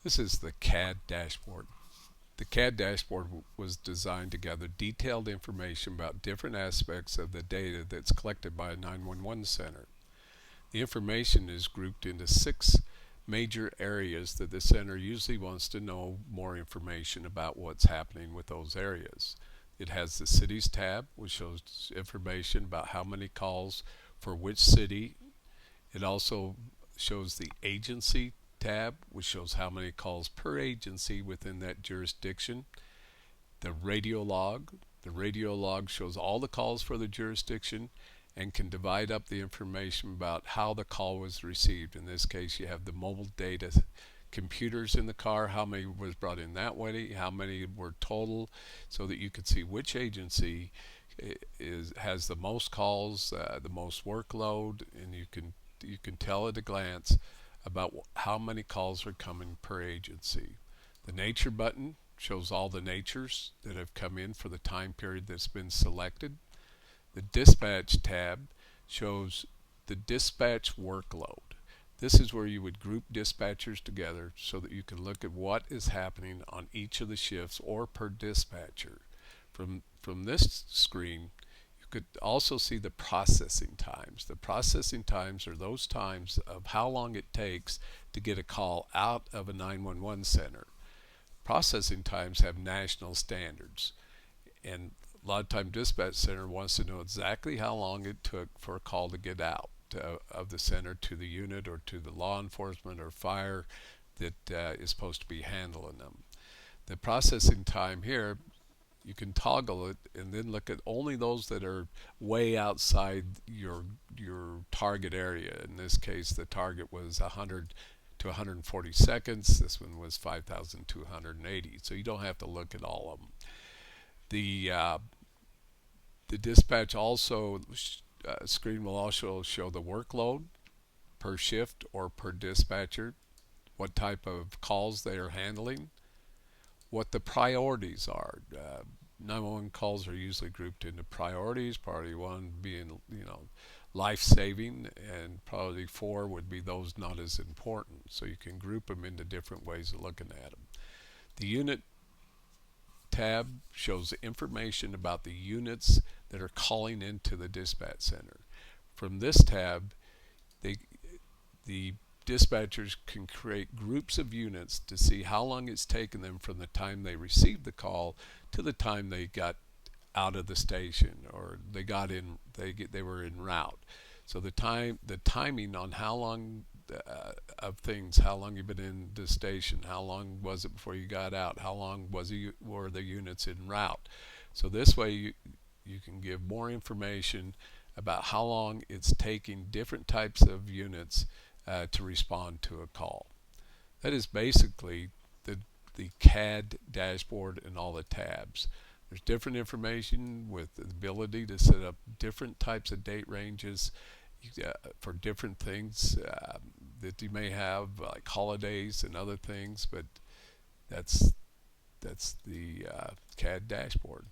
This is the Cad dashboard. The Cad dashboard was designed to gather detailed information about different aspects of the data that's collected by a 911 center. The information is grouped into six major areas that the center usually wants to know more information about what's happening with those areas. It has the cities tab, which shows information about how many calls for which city. It also shows the agency tab, which shows how many calls per agency within that jurisdiction. The radio log. The radio log shows all the calls for the jurisdiction and can divide up the information about how the call was received. In this case, you have the mobile data computers in the car, how many was brought in that way, how many were total, so that you could see which agency has the most calls, the most workload, and you can tell at a glance about how many calls are coming per agency. The nature button shows all the natures that have come in for the time period that's been selected. The dispatch tab shows the dispatch workload. This is where you would group dispatchers together so that you can look at what is happening on each of the shifts or per dispatcher. From this screen, you could also see the processing times. The processing times are those times of how long it takes to get a call out of a 911 center. Processing times have national standards, and a lot of time dispatch center wants to know exactly how long it took for a call to get out of the center to the unit or to the law enforcement or fire that is supposed to be handling them. The processing time here, you can toggle it and then look at only those that are way outside your target area. In this case, the target was 100 to 140 seconds. This one was 5,280. So you don't have to look at all of them. The dispatch also screen will also show the workload per shift or per dispatcher, what type of calls they are handling, what the priorities are. 911 calls are usually grouped into priorities. Priority 1 being, life-saving, and priority 4 would be those not as important. So you can group them into different ways of looking at them. The unit tab shows information about the units that are calling into the dispatch center. From this tab, the dispatchers can create groups of units to see how long it's taken them from the time they received the call to the time they got out of the station or they were en route. So the timing on how long of things, how long you've been in the station, how long was it before you got out, how long were the units en route. So this way you can give more information about how long it's taking different types of units to respond to a call. That is basically the CAD dashboard and all the tabs. There's different information with the ability to set up different types of date ranges for different things that you may have, like holidays and other things. But that's the CAD dashboard.